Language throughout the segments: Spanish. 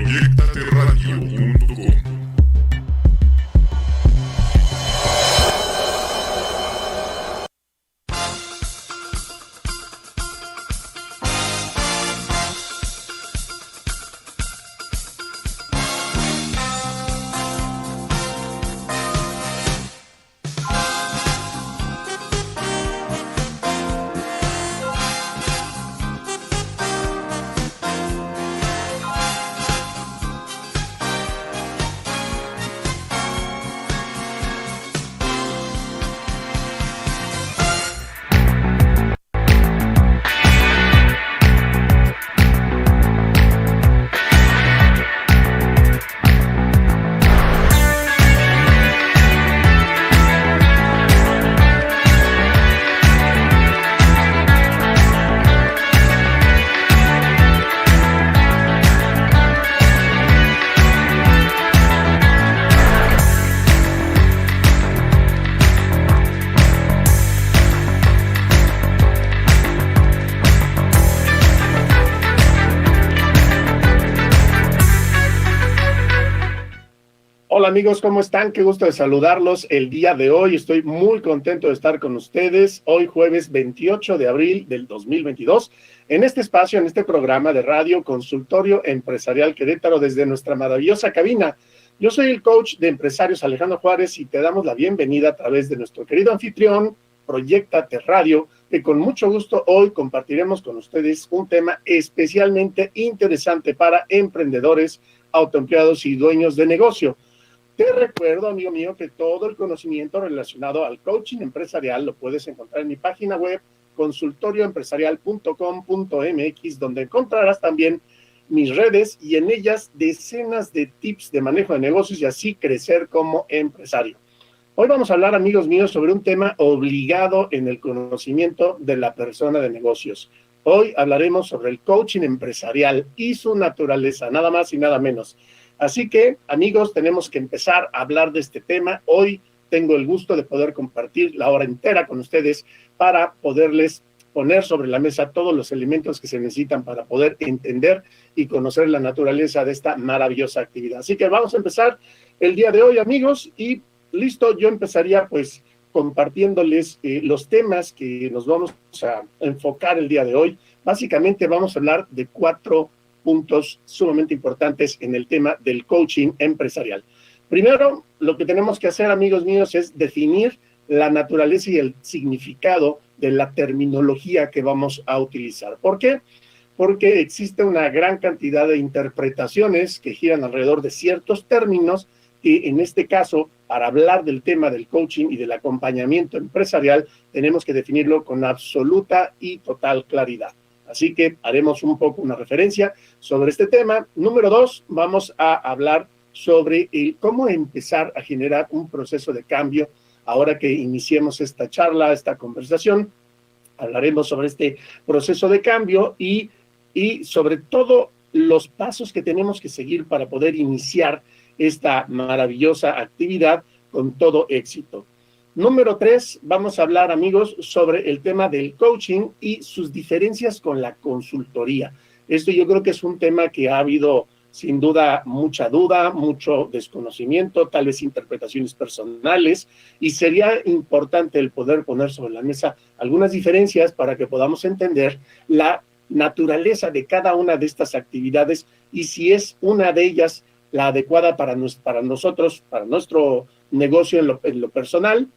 proyectateradio.com. Hola amigos, ¿cómo están? Qué gusto de saludarlos el día de hoy. Estoy muy contento de estar con ustedes hoy jueves 28 de abril del 2022 en este espacio, en este programa de radio Consultorio Empresarial Querétaro desde nuestra maravillosa cabina. Yo soy el coach de empresarios Alejandro Juárez y te damos la bienvenida a través de nuestro querido anfitrión Proyectate Radio, que con mucho gusto hoy compartiremos con ustedes un tema especialmente interesante para emprendedores, autoempleados y dueños de negocio. Te recuerdo, amigo mío, que todo el conocimiento relacionado al coaching empresarial lo puedes encontrar en mi página web consultorioempresarial.com.mx, donde encontrarás también mis redes y en ellas decenas de tips de manejo de negocios y así crecer como empresario. Hoy vamos a hablar, amigos míos, sobre un tema obligado en el conocimiento de la persona de negocios. Hoy hablaremos sobre el coaching empresarial y su naturaleza, nada más y nada menos. Así que, amigos, tenemos que empezar a hablar de este tema. Hoy tengo el gusto de poder compartir la hora entera con ustedes para poderles poner sobre la mesa todos los elementos que se necesitan para poder entender y conocer la naturaleza de esta maravillosa actividad. Así que vamos a empezar el día de hoy, amigos, y listo, yo empezaría pues compartiéndoles los temas que nos vamos a enfocar el día de hoy. Básicamente vamos a hablar de 4 puntos sumamente importantes en el tema del coaching empresarial. Primero, lo que tenemos que hacer, amigos míos, es definir la naturaleza y el significado de la terminología que vamos a utilizar. ¿Por qué? Porque existe una gran cantidad de interpretaciones que giran alrededor de ciertos términos que en este caso, para hablar del tema del coaching y del acompañamiento empresarial, tenemos que definirlo con absoluta y total claridad. Así que haremos un poco una referencia sobre este tema. Número 2, vamos a hablar sobre cómo empezar a generar un proceso de cambio. Ahora que iniciemos esta charla, esta conversación, hablaremos sobre este proceso de cambio y sobre todo los pasos que tenemos que seguir para poder iniciar esta maravillosa actividad con todo éxito. Número 3, vamos a hablar, amigos, sobre el tema del coaching y sus diferencias con la consultoría. Esto yo creo que es un tema que ha habido, sin duda, mucha duda, mucho desconocimiento, tal vez interpretaciones personales, y sería importante el poder poner sobre la mesa algunas diferencias para que podamos entender la naturaleza de cada una de estas actividades y si es una de ellas la adecuada para nosotros, para nuestro negocio en lo personal,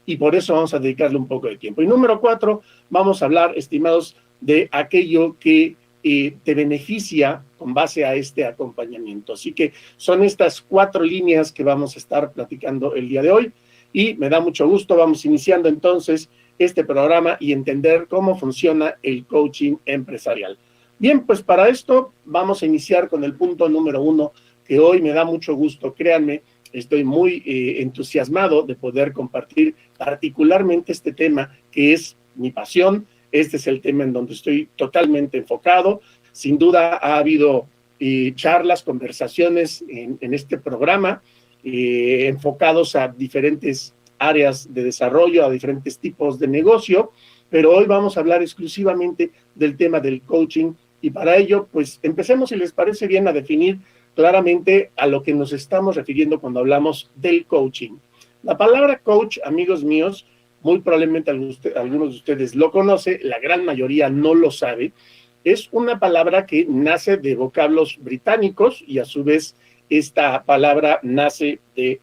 y por eso vamos a dedicarle un poco de tiempo. Y número 4, vamos a hablar, estimados, de aquello que te beneficia con base a este acompañamiento. Así que son estas 4 líneas que vamos a estar platicando el día de hoy y me da mucho gusto. Vamos iniciando entonces este programa y entender cómo funciona el coaching empresarial. Bien, pues para esto vamos a iniciar con el punto número 1, que hoy me da mucho gusto, créanme. Estoy muy entusiasmado de poder compartir particularmente este tema que es mi pasión. Este es el tema en donde estoy totalmente enfocado. Sin duda ha habido charlas, conversaciones en este programa enfocados a diferentes áreas de desarrollo, a diferentes tipos de negocio, pero hoy vamos a hablar exclusivamente del tema del coaching Y para ello, pues empecemos, si les parece bien, a definir claramente a lo que nos estamos refiriendo cuando hablamos del coaching. La palabra coach, amigos míos, muy probablemente algunos de ustedes lo conocen, la gran mayoría no lo sabe. Es una palabra que nace de vocablos británicos y a su vez esta palabra nace de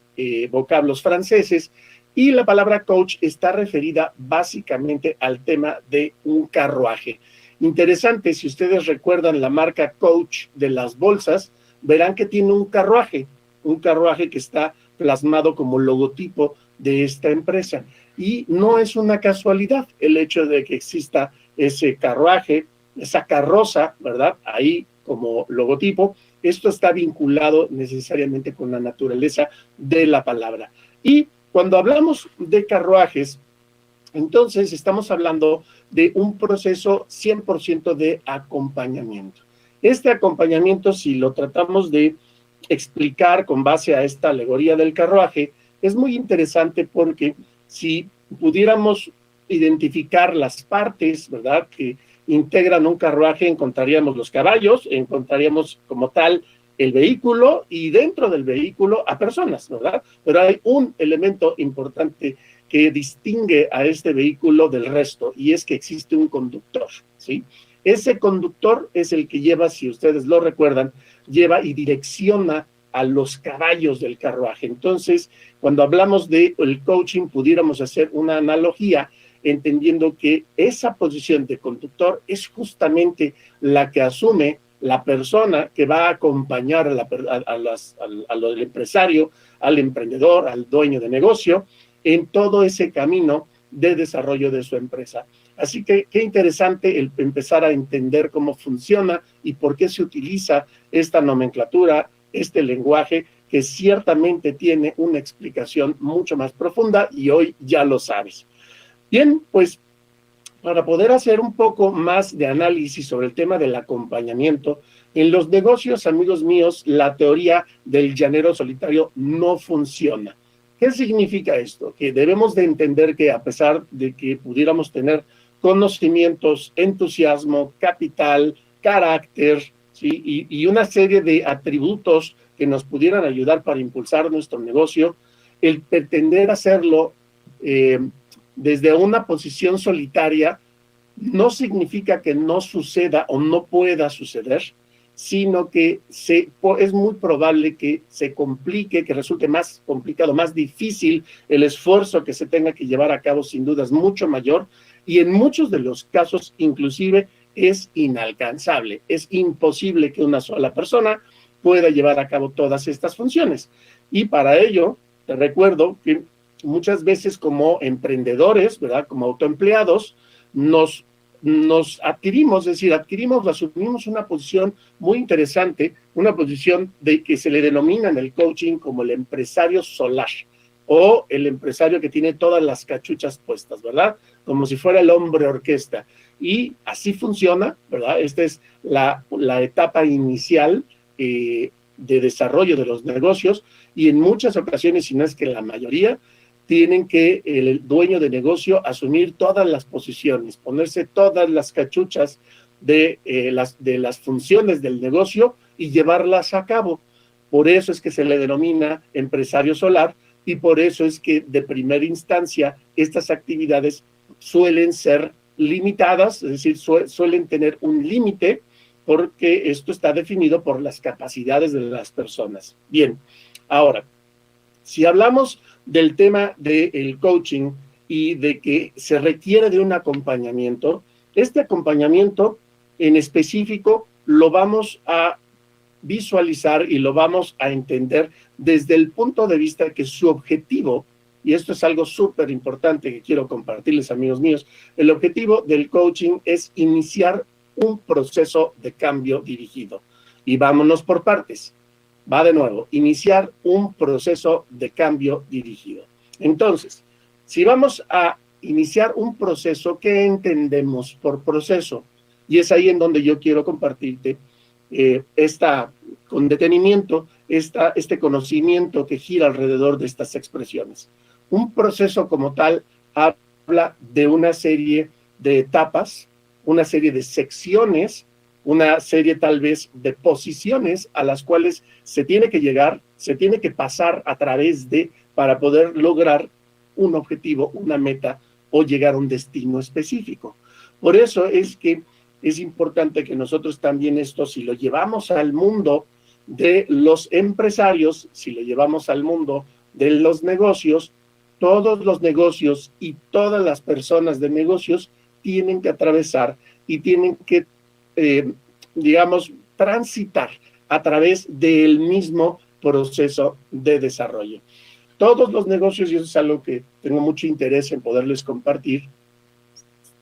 vocablos franceses, y la palabra coach está referida básicamente al tema de un carruaje. Interesante, si ustedes recuerdan la marca Coach de las bolsas, verán que tiene un carruaje que está plasmado como logotipo de esta empresa. Y no es una casualidad el hecho de que exista ese carruaje, esa carroza, ¿verdad? Ahí como logotipo. Esto está vinculado necesariamente con la naturaleza de la palabra. Y cuando hablamos de carruajes, entonces estamos hablando de un proceso 100% de acompañamiento. Este acompañamiento, si lo tratamos de explicar con base a esta alegoría del carruaje, es muy interesante porque si pudiéramos identificar las partes, ¿verdad?, que integran un carruaje, encontraríamos los caballos, encontraríamos como tal el vehículo y dentro del vehículo a personas, ¿verdad? Pero hay un elemento importante que distingue a este vehículo del resto, y es que existe un conductor, ¿sí? Ese conductor es el que lleva, si ustedes lo recuerdan, lleva y direcciona a los caballos del carruaje. Entonces, cuando hablamos del coaching, pudiéramos hacer una analogía entendiendo que esa posición de conductor es justamente la que asume la persona que va a acompañar al empresario, al emprendedor, al dueño de negocio, en todo ese camino de desarrollo de su empresa. Así que qué interesante el empezar a entender cómo funciona y por qué se utiliza esta nomenclatura, este lenguaje, que ciertamente tiene una explicación mucho más profunda y hoy ya lo sabes. Bien, pues para poder hacer un poco más de análisis sobre el tema del acompañamiento, en los negocios, amigos míos, la teoría del llanero solitario no funciona. ¿Qué significa esto? Que debemos de entender que a pesar de que pudiéramos tener conocimientos, entusiasmo, capital, carácter, ¿sí?, y una serie de atributos que nos pudieran ayudar para impulsar nuestro negocio, el pretender hacerlo desde una posición solitaria no significa que no suceda o no pueda suceder, sino que es muy probable que se complique, que resulte más complicado, más difícil, el esfuerzo que se tenga que llevar a cabo sin duda es mucho mayor, y en muchos de los casos inclusive es inalcanzable, es imposible que una sola persona pueda llevar a cabo todas estas funciones. Y para ello, te recuerdo que muchas veces como emprendedores, ¿verdad?, como autoempleados, nos adquirimos, es decir, asumimos una posición muy interesante, una posición de que se le denomina en el coaching como el empresario solar o el empresario que tiene todas las cachuchas puestas, ¿verdad? Como si fuera el hombre orquesta. Y así funciona, ¿verdad? Esta es la etapa inicial de desarrollo de los negocios, y en muchas ocasiones, si no es que la mayoría, tienen que el dueño de negocio asumir todas las posiciones, ponerse todas las cachuchas de las funciones del negocio y llevarlas a cabo. Por eso es que se le denomina empresario solar, y por eso es que de primera instancia estas actividades suelen ser limitadas, es decir, suelen tener un límite, porque esto está definido por las capacidades de las personas. Bien, ahora, si hablamos del tema del coaching y de que se requiere de un acompañamiento, este acompañamiento en específico lo vamos a visualizar y lo vamos a entender desde el punto de vista que su objetivo, y esto es algo súper importante que quiero compartirles, amigos míos, el objetivo del coaching es iniciar un proceso de cambio dirigido. Y vámonos por partes. Va de nuevo, iniciar un proceso de cambio dirigido. Entonces, si vamos a iniciar un proceso, ¿qué entendemos por proceso? Y es ahí en donde yo quiero compartirte con detenimiento este conocimiento que gira alrededor de estas expresiones. Un proceso como tal habla de una serie de etapas, una serie de secciones una serie tal vez de posiciones a las cuales se tiene que llegar, se tiene que pasar a través de para poder lograr un objetivo, una meta o llegar a un destino específico. Por eso es que es importante que nosotros también esto, si lo llevamos al mundo de los empresarios, si lo llevamos al mundo de los negocios, todos los negocios y todas las personas de negocios tienen que atravesar y tienen que, digamos, transitar a través del mismo proceso de desarrollo. Todos los negocios, y eso es algo que tengo mucho interés en poderles compartir,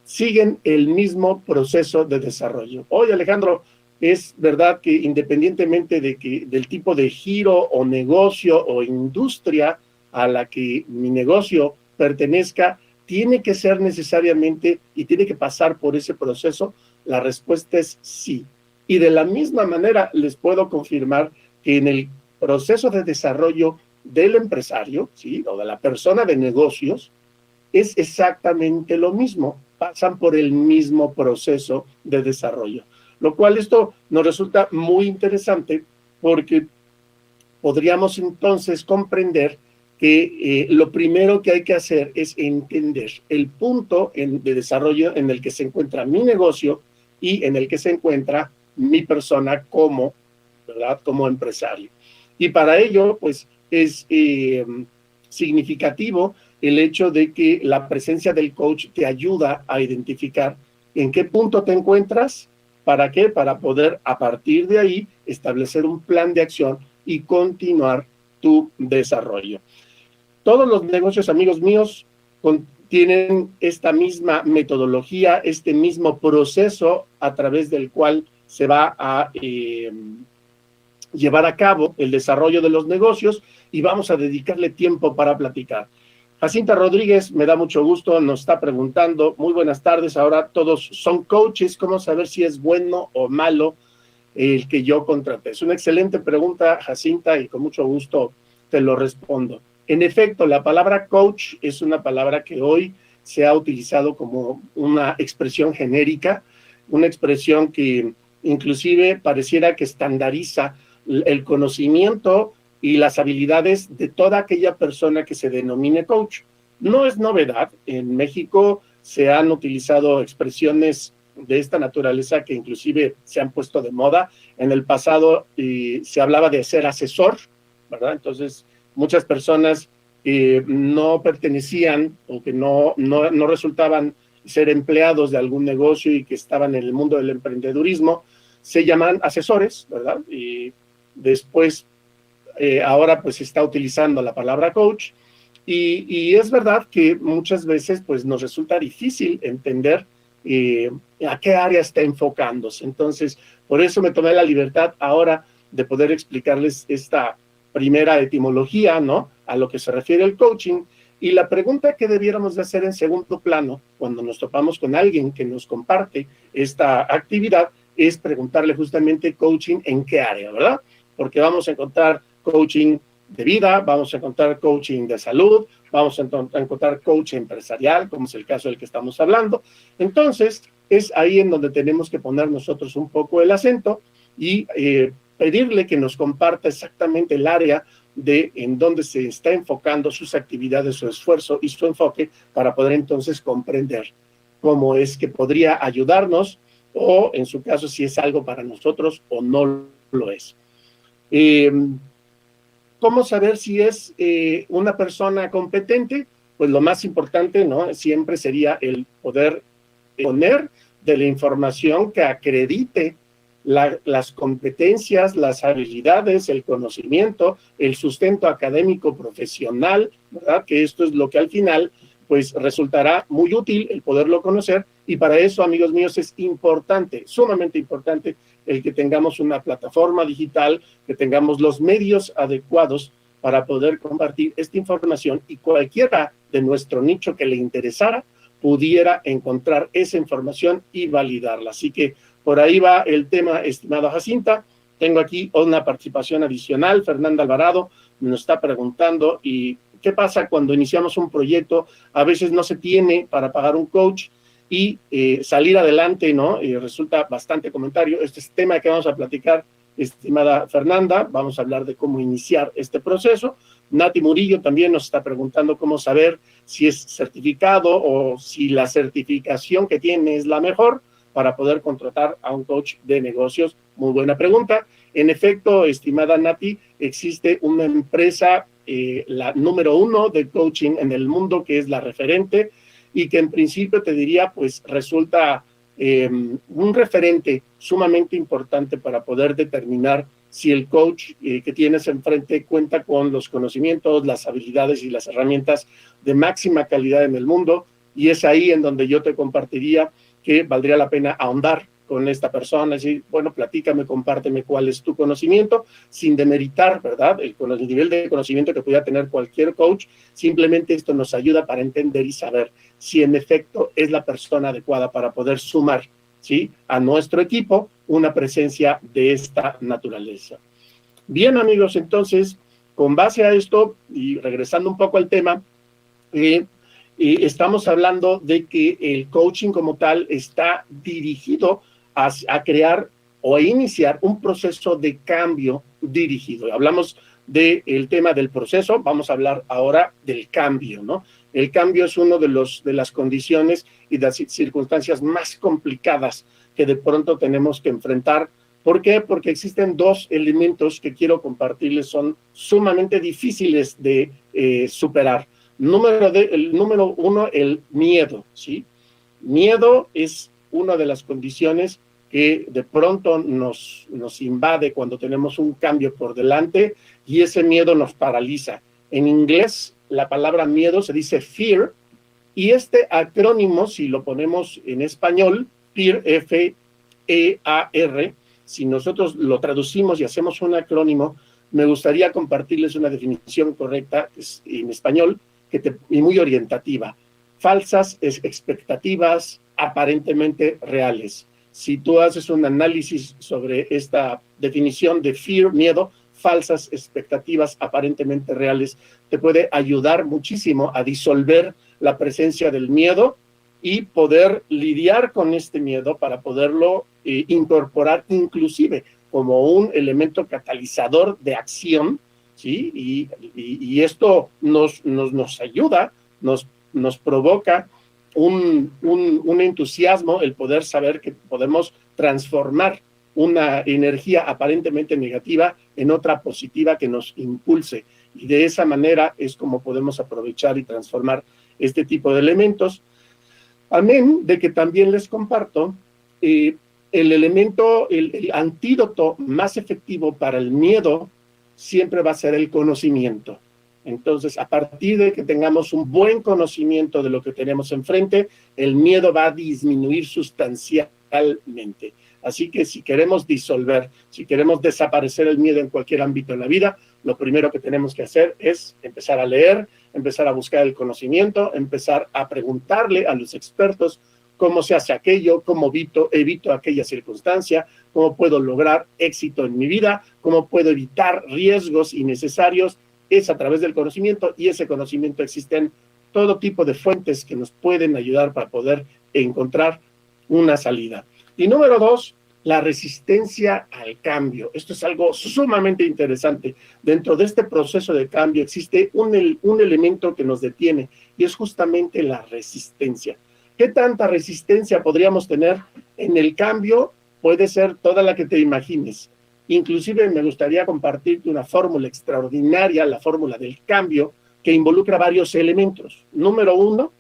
siguen el mismo proceso de desarrollo. Oye, Alejandro, es verdad que independientemente del tipo de giro o negocio o industria a la que mi negocio pertenezca, tiene que ser necesariamente y tiene que pasar por ese proceso. La respuesta es sí. Y de la misma manera les puedo confirmar que en el proceso de desarrollo del empresario, ¿sí?, o de la persona de negocios, es exactamente lo mismo. Pasan por el mismo proceso de desarrollo. Lo cual esto nos resulta muy interesante porque podríamos entonces comprender que lo primero que hay que hacer es entender el punto de desarrollo en el que se encuentra mi negocio y en el que se encuentra mi persona como, ¿verdad?, como empresario. Y para ello, pues, es significativo el hecho de que la presencia del coach te ayuda a identificar en qué punto te encuentras. ¿Para qué? Para poder, a partir de ahí, establecer un plan de acción y continuar tu desarrollo. Todos los negocios, amigos míos, tienen esta misma metodología, este mismo proceso a través del cual se va a llevar a cabo el desarrollo de los negocios y vamos a dedicarle tiempo para platicar. Jacinta Rodríguez, me da mucho gusto, nos está preguntando, muy buenas tardes, ahora todos son coaches, ¿cómo saber si es bueno o malo el que yo contraté? Es una excelente pregunta, Jacinta, y con mucho gusto te lo respondo. En efecto, la palabra coach es una palabra que hoy se ha utilizado como una expresión genérica, una expresión que inclusive pareciera que estandariza el conocimiento y las habilidades de toda aquella persona que se denomine coach. No es novedad, en México se han utilizado expresiones de esta naturaleza que inclusive se han puesto de moda. En el pasado se hablaba de ser asesor, ¿verdad? Entonces, muchas personas que no pertenecían o que no resultaban ser empleados de algún negocio y que estaban en el mundo del emprendedurismo, se llaman asesores, ¿verdad? Y después, ahora pues se está utilizando la palabra coach y es verdad que muchas veces pues nos resulta difícil entender a qué área está enfocándose. Entonces, por eso me tomé la libertad ahora de poder explicarles esta primera etimología, ¿no?, a lo que se refiere el coaching. Y la pregunta que debiéramos de hacer en segundo plano, cuando nos topamos con alguien que nos comparte esta actividad, es preguntarle justamente coaching en qué área, ¿verdad? Porque vamos a encontrar coaching de vida, vamos a encontrar coaching de salud, vamos a encontrar coaching empresarial, como es el caso del que estamos hablando. Entonces, es ahí en donde tenemos que poner nosotros un poco el acento y pedirle que nos comparta exactamente el área de en donde se está enfocando sus actividades, su esfuerzo y su enfoque para poder entonces comprender cómo es que podría ayudarnos o en su caso si es algo para nosotros o no lo es. ¿Cómo saber si es una persona competente? Pues lo más importante, ¿no?, siempre sería el poder poner de la información que acredite las competencias, las habilidades, el conocimiento, el sustento académico profesional, ¿verdad? Que esto es lo que al final pues resultará muy útil el poderlo conocer y para eso, amigos míos, es importante, sumamente importante el que tengamos una plataforma digital, que tengamos los medios adecuados para poder compartir esta información y cualquiera de nuestro nicho que le interesara pudiera encontrar esa información y validarla. Así que por ahí va el tema, estimada Jacinta. Tengo aquí una participación adicional. Fernanda Alvarado nos está preguntando, ¿y qué pasa cuando iniciamos un proyecto? A veces no se tiene para pagar un coach y salir adelante, ¿no? Resulta bastante comentario. Este es tema que vamos a platicar, estimada Fernanda. Vamos a hablar de cómo iniciar este proceso. Nati Murillo también nos está preguntando cómo saber si es certificado o si la certificación que tiene es la mejor para poder contratar a un coach de negocios. Muy buena pregunta. En efecto, estimada Nati, existe una empresa, la número 1 de coaching en el mundo, que es la referente, y que en principio te diría, pues resulta un referente sumamente importante para poder determinar si el coach que tienes enfrente cuenta con los conocimientos, las habilidades y las herramientas de máxima calidad en el mundo, y es ahí en donde yo te compartiría que valdría la pena ahondar con esta persona, decir, bueno, platícame, compárteme cuál es tu conocimiento, sin demeritar, ¿verdad?, el nivel de conocimiento que pudiera tener cualquier coach. Simplemente esto nos ayuda para entender y saber si en efecto es la persona adecuada para poder sumar, ¿sí?, a nuestro equipo una presencia de esta naturaleza. Bien, amigos, entonces, con base a esto, y regresando un poco al tema, estamos hablando de que el coaching como tal está dirigido a crear o a iniciar un proceso de cambio dirigido. Hablamos del tema del proceso, vamos a hablar ahora del cambio, ¿no? El cambio es uno de las condiciones y de las circunstancias más complicadas que de pronto tenemos que enfrentar. ¿Por qué? Porque existen dos elementos que quiero compartirles, son sumamente difíciles de superar. El número 1, el miedo, ¿sí? Miedo es una de las condiciones que de pronto nos invade cuando tenemos un cambio por delante, y ese miedo nos paraliza. En inglés, la palabra miedo se dice fear, y este acrónimo, si lo ponemos en español, fear, F-E-A-R, si nosotros lo traducimos y hacemos un acrónimo, me gustaría compartirles una definición correcta en español y muy orientativa. Falsas expectativas aparentemente reales. Si tú haces un análisis sobre esta definición de fear, miedo, falsas expectativas aparentemente reales, te puede ayudar muchísimo a disolver la presencia del miedo y poder lidiar con este miedo para poderlo incorporar inclusive como un elemento catalizador de acción, ¿sí? Y esto nos ayuda, nos provoca un entusiasmo, el poder saber que podemos transformar una energía aparentemente negativa en otra positiva que nos impulse. Y de esa manera es como podemos aprovechar y transformar este tipo de elementos. Amén de que también les comparto el elemento, el antídoto más efectivo para el miedo siempre va a ser el conocimiento. Entonces, a partir de que tengamos un buen conocimiento de lo que tenemos enfrente, el miedo va a disminuir sustancialmente. Así que si queremos disolver, si queremos desaparecer el miedo en cualquier ámbito de la vida, lo primero que tenemos que hacer es empezar a leer, empezar a buscar el conocimiento, empezar a preguntarle a los expertos cómo se hace aquello, cómo evito aquella circunstancia, cómo puedo lograr éxito en mi vida, cómo puedo evitar riesgos innecesarios. Es a través del conocimiento, y ese conocimiento existen todo tipo de fuentes que nos pueden ayudar para poder encontrar una salida. Y número 2, la resistencia al cambio. Esto es algo sumamente interesante. Dentro de este proceso de cambio existe un elemento que nos detiene, y es justamente la resistencia. ¿Qué tanta resistencia podríamos tener en el cambio? Puede ser toda la que te imagines. Inclusive me gustaría compartirte una fórmula extraordinaria, la fórmula del cambio, que involucra varios elementos. Número 1,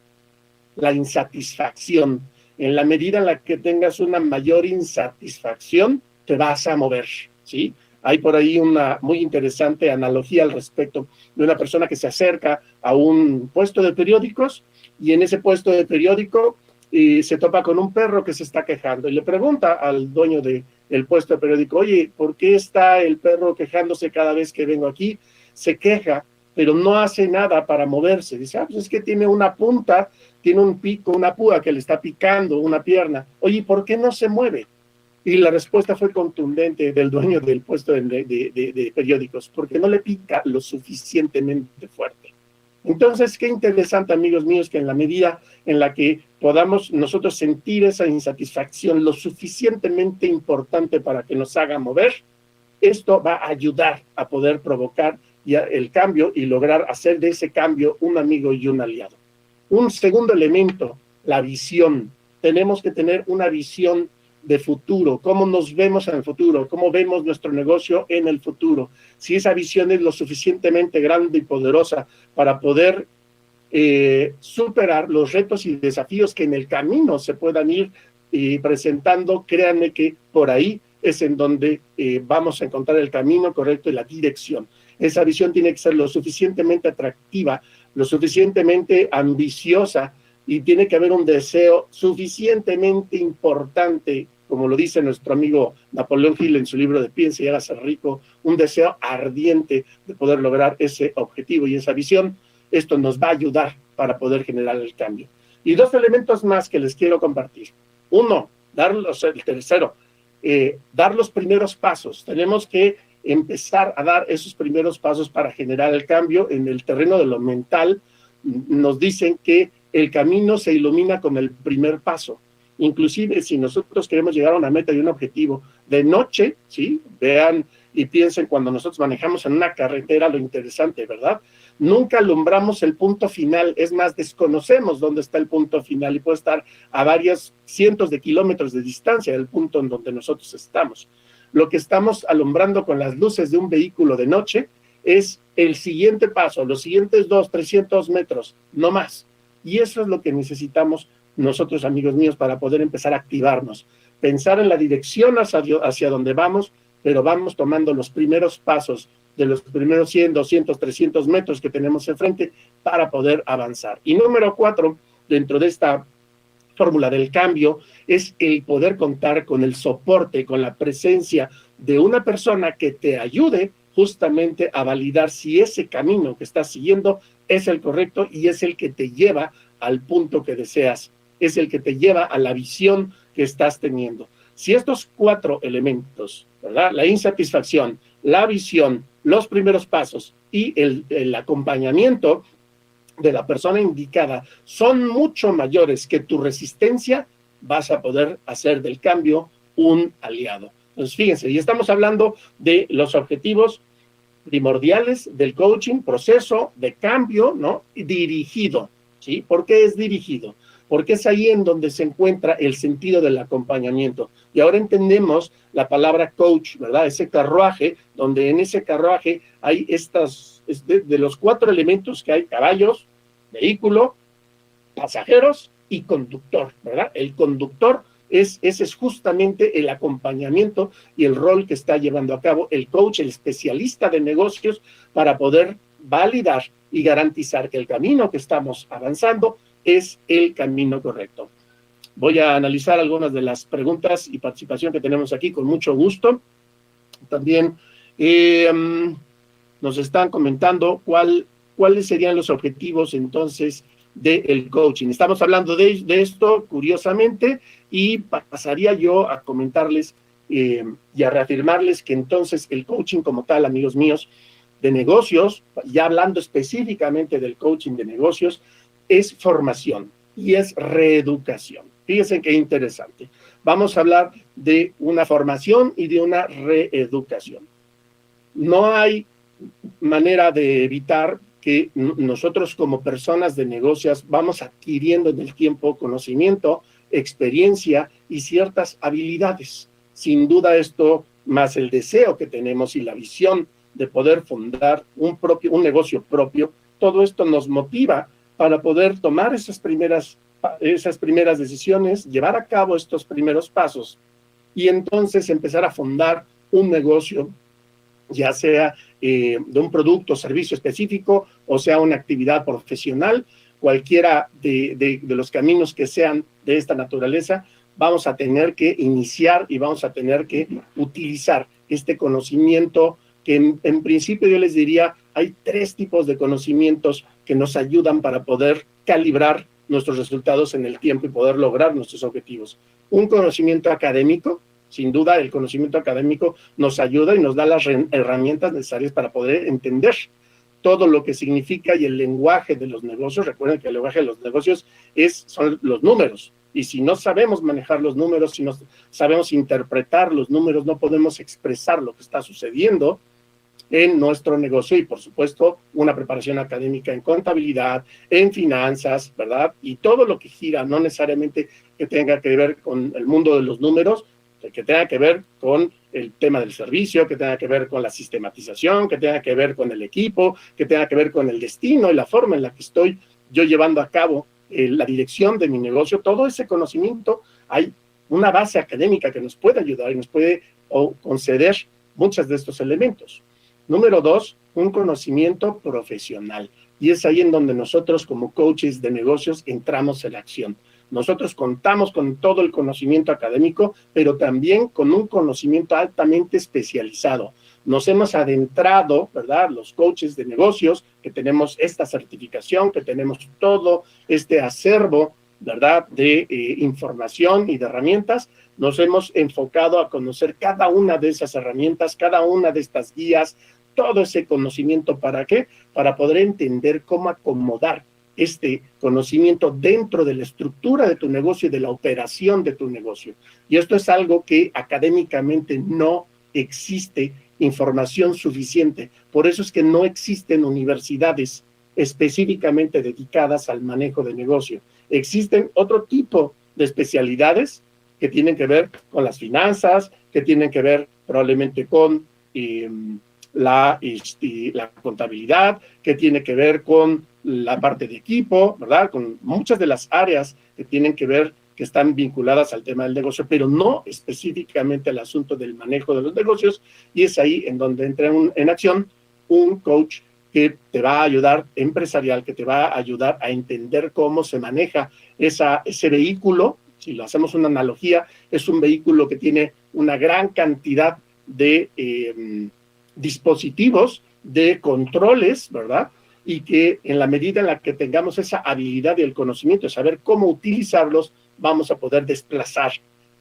la insatisfacción. En la medida en la que tengas una mayor insatisfacción, te vas a mover, ¿sí? Hay por ahí una muy interesante analogía al respecto de una persona que se acerca a un puesto de periódicos, y en ese puesto de periódico se topa con un perro que se está quejando y le pregunta al dueño del puesto de periódico: oye, ¿por qué está el perro quejándose cada vez que vengo aquí? Se queja, pero no hace nada para moverse. Dice: pues es que tiene una punta, tiene un pico, una púa que le está picando una pierna. Oye, ¿por qué no se mueve? Y la respuesta fue contundente del dueño del puesto de periódicos: porque no le pica lo suficientemente fuerte. Entonces, qué interesante, amigos míos, que en la medida en la que podamos nosotros sentir esa insatisfacción lo suficientemente importante para que nos haga mover, esto va a ayudar a poder provocar ya el cambio y lograr hacer de ese cambio un amigo y un aliado. Un segundo elemento, la visión. Tenemos que tener una visión de futuro, cómo nos vemos en el futuro, cómo vemos nuestro negocio en el futuro. Si esa visión es lo suficientemente grande y poderosa para poder superar los retos y desafíos que en el camino se puedan ir presentando, créanme que por ahí es en donde vamos a encontrar el camino correcto y la dirección. Esa visión tiene que ser lo suficientemente atractiva, lo suficientemente ambiciosa, y tiene que haber un deseo suficientemente importante, como lo dice nuestro amigo Napoleón Hill en su libro de Piensa y hágase rico, un deseo ardiente de poder lograr ese objetivo y esa visión. Esto nos va a ayudar para poder generar el cambio. Y dos elementos más que les quiero compartir. Uno, el tercero, dar los primeros pasos. Tenemos que empezar a dar esos primeros pasos para generar el cambio. En el terreno de lo mental nos dicen que el camino se ilumina con el primer paso. Inclusive si nosotros queremos llegar a una meta y un objetivo de noche, ¿sí? Vean y piensen cuando nosotros manejamos en una carretera lo interesante, ¿verdad? Nunca alumbramos el punto final, es más, desconocemos dónde está el punto final y puede estar a varios cientos de kilómetros de distancia del punto en donde nosotros estamos. Lo que estamos alumbrando con las luces de un vehículo de noche es el siguiente paso, los siguientes 200, 300 metros, no más. Y eso es lo que necesitamos nosotros, amigos míos, para poder empezar a activarnos. Pensar en la dirección hacia donde vamos, pero vamos tomando los primeros pasos de los primeros 100, 200, 300 metros que tenemos enfrente para poder avanzar. Y número 4, dentro de esta fórmula del cambio, es el poder contar con el soporte, con la presencia de una persona que te ayude justamente a validar si ese camino que estás siguiendo es el correcto y es el que te lleva al punto que deseas, es el que te lleva a la visión que estás teniendo. Si estos 4 elementos, ¿verdad? La insatisfacción, la visión, los primeros pasos y el acompañamiento de la persona indicada son mucho mayores que tu resistencia, vas a poder hacer del cambio un aliado. Entonces, fíjense, y estamos hablando de los objetivos primordiales del coaching, proceso de cambio, ¿no? Dirigido, ¿sí? ¿Por qué es dirigido? Porque es ahí en donde se encuentra el sentido del acompañamiento. Y ahora entendemos la palabra coach, ¿verdad? Ese carruaje, donde en ese carruaje hay de los 4 elementos que hay: caballos, vehículo, pasajeros y conductor, ¿verdad? El conductor ese es justamente el acompañamiento y el rol que está llevando a cabo el coach, el especialista de negocios, para poder validar y garantizar que el camino que estamos avanzando es el camino correcto. Voy a analizar algunas de las preguntas y participación que tenemos aquí con mucho gusto. También nos están comentando cuáles serían los objetivos entonces del coaching. Estamos hablando de esto curiosamente y pasaría yo a comentarles y a reafirmarles que entonces el coaching como tal, amigos míos, de negocios, ya hablando específicamente del coaching de negocios, es formación y es reeducación. Fíjense qué interesante. Vamos a hablar de una formación y de una reeducación. No hay manera de evitar que nosotros como personas de negocios vamos adquiriendo en el tiempo conocimiento, experiencia y ciertas habilidades. Sin duda esto, más el deseo que tenemos y la visión de poder fundar un negocio propio, todo esto nos motiva para poder tomar esas primeras decisiones, llevar a cabo estos primeros pasos y entonces empezar a fundar un negocio, ya sea de un producto o servicio específico o sea una actividad profesional, cualquiera de los caminos que sean de esta naturaleza, vamos a tener que iniciar y vamos a tener que utilizar este conocimiento que en principio yo les diría, hay 3 tipos de conocimientos que nos ayudan para poder calibrar nuestros resultados en el tiempo y poder lograr nuestros objetivos. Un conocimiento académico, sin duda el conocimiento académico nos ayuda y nos da las herramientas necesarias para poder entender todo lo que significa y el lenguaje de los negocios. Recuerden que el lenguaje de los negocios son los números. Y si no sabemos manejar los números, si no sabemos interpretar los números, no podemos expresar lo que está sucediendo en nuestro negocio y, por supuesto, una preparación académica en contabilidad, en finanzas, ¿verdad? Y todo lo que gira, no necesariamente que tenga que ver con el mundo de los números, que tenga que ver con el tema del servicio, que tenga que ver con la sistematización, que tenga que ver con el equipo, que tenga que ver con el destino y la forma en la que estoy yo llevando a cabo la dirección de mi negocio. Todo ese conocimiento, hay una base académica que nos puede ayudar y nos puede conceder muchos de estos elementos. Número 2, un conocimiento profesional. Y es ahí en donde nosotros como coaches de negocios entramos en acción. Nosotros contamos con todo el conocimiento académico, pero también con un conocimiento altamente especializado. Nos hemos adentrado, ¿verdad? Los coaches de negocios, que tenemos esta certificación, que tenemos todo este acervo, ¿verdad? De información y de herramientas, nos hemos enfocado a conocer cada una de esas herramientas, cada una de estas guías, todo ese conocimiento. ¿Para qué? Para poder entender cómo acomodar este conocimiento dentro de la estructura de tu negocio y de la operación de tu negocio. Y esto es algo que académicamente no existe información suficiente. Por eso es que no existen universidades específicamente dedicadas al manejo de negocio. Existen otro tipo de especialidades que tienen que ver con las finanzas, que tienen que ver probablemente con la contabilidad, que tiene que ver con la parte de equipo, ¿verdad? Con muchas de las áreas que tienen que ver, que están vinculadas al tema del negocio, pero no específicamente al asunto del manejo de los negocios, y es ahí en donde entra en acción un coach que te va a ayudar, empresarial, que te va a ayudar a entender cómo se maneja ese vehículo. Si lo hacemos una analogía, es un vehículo que tiene una gran cantidad de dispositivos, de controles, ¿verdad? Y que en la medida en la que tengamos esa habilidad y el conocimiento de saber cómo utilizarlos, vamos a poder desplazar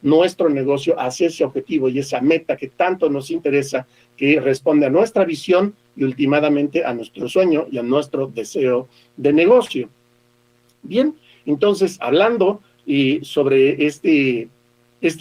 nuestro negocio hacia ese objetivo y esa meta que tanto nos interesa, que responde a nuestra visión y últimamente a nuestro sueño y a nuestro deseo de negocio. Bien, entonces, hablando sobre este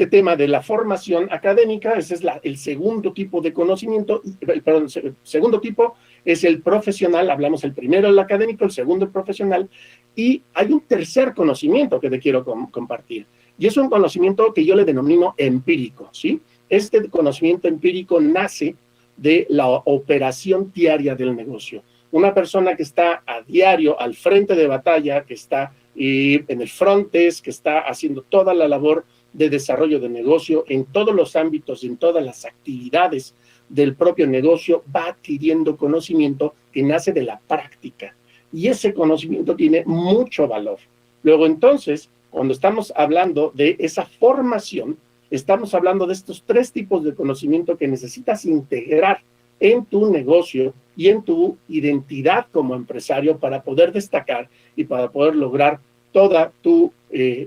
tema de la formación académica, ese es el segundo tipo de conocimiento, perdón, el segundo tipo es el profesional. Hablamos el primero el académico, el segundo el profesional, y hay un tercer conocimiento que te quiero compartir, y es un conocimiento que yo le denomino empírico, ¿sí? Este conocimiento empírico nace de la operación diaria del negocio. Una persona que está a diario al frente de batalla, que está en el front desk, que está haciendo toda la labor de desarrollo de negocio en todos los ámbitos, en todas las actividades del propio negocio, va adquiriendo conocimiento que nace de la práctica. Y ese conocimiento tiene mucho valor. Luego, entonces, cuando estamos hablando de esa formación, estamos hablando de estos tres tipos de conocimiento que necesitas integrar en tu negocio y en tu identidad como empresario para poder destacar y para poder lograr toda tu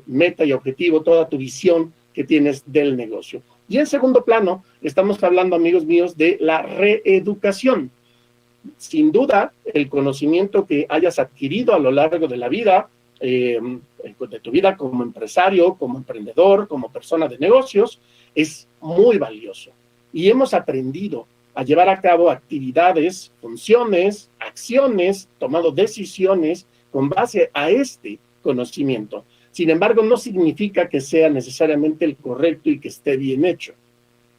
meta y objetivo, toda tu visión que tienes del negocio. Y en segundo plano, estamos hablando, amigos míos, de la reeducación. Sin duda, el conocimiento que hayas adquirido a lo largo de la vida, de tu vida como empresario, como emprendedor, como persona de negocios, es muy valioso. Y hemos aprendido a llevar a cabo actividades, funciones, acciones, tomado decisiones con base a este conocimiento. Sin embargo, no significa que sea necesariamente el correcto y que esté bien hecho.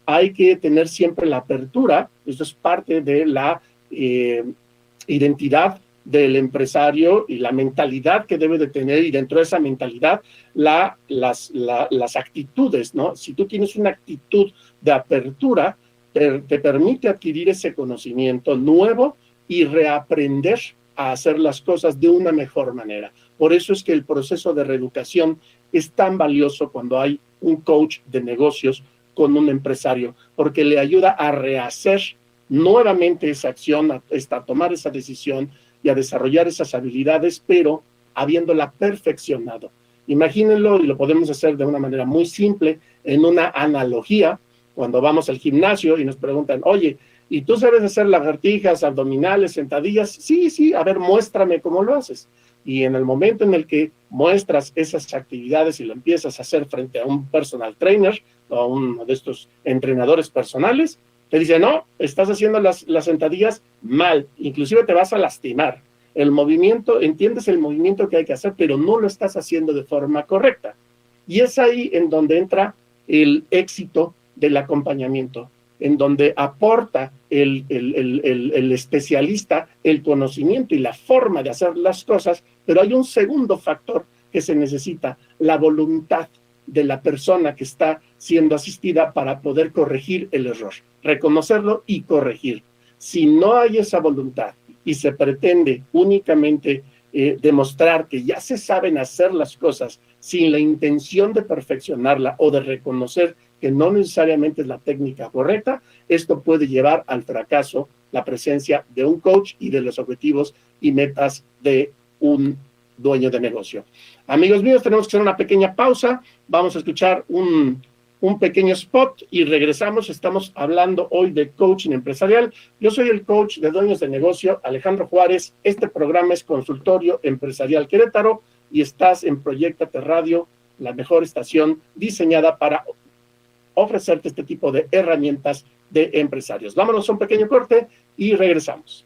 Hay que tener siempre la apertura, eso es parte de la identidad del empresario y la mentalidad que debe de tener, y dentro de esa mentalidad las actitudes, ¿no? Si tú tienes una actitud de apertura, te permite adquirir ese conocimiento nuevo y reaprender a hacer las cosas de una mejor manera. Por eso es que el proceso de reeducación es tan valioso cuando hay un coach de negocios con un empresario, porque le ayuda a rehacer nuevamente esa acción, a tomar esa decisión y a desarrollar esas habilidades, pero habiéndola perfeccionado. Imagínenlo, y lo podemos hacer de una manera muy simple, en una analogía. Cuando vamos al gimnasio y nos preguntan, oye, ¿Y tú sabes hacer lagartijas, abdominales, sentadillas? Sí, sí, a ver, muéstrame cómo lo haces. Y en el momento en el que muestras esas actividades y lo empiezas a hacer frente a un personal trainer o a uno de estos entrenadores personales, te dice, no, estás haciendo las sentadillas mal, inclusive te vas a lastimar. El movimiento, entiendes el movimiento que hay que hacer, pero no lo estás haciendo de forma correcta. Y es ahí en donde entra el éxito del acompañamiento, en donde aporta el especialista el conocimiento y la forma de hacer las cosas, pero hay un segundo factor que se necesita, la voluntad de la persona que está siendo asistida para poder corregir el error, reconocerlo y corregir. Si no hay esa voluntad y se pretende únicamente demostrar que ya se saben hacer las cosas sin la intención de perfeccionarla o de reconocer que no necesariamente es la técnica correcta, esto puede llevar al fracaso la presencia de un coach y de los objetivos y metas de un dueño de negocio. Amigos míos, tenemos que hacer una pequeña pausa, vamos a escuchar un pequeño spot y regresamos. Estamos hablando hoy de coaching empresarial. Yo soy el coach de dueños de negocio, Alejandro Juárez. Este programa es Consultorio Empresarial Querétaro y estás en Proyectate Radio, la mejor estación diseñada para ofrecerte este tipo de herramientas de empresarios. Vámonos a un pequeño corte y regresamos.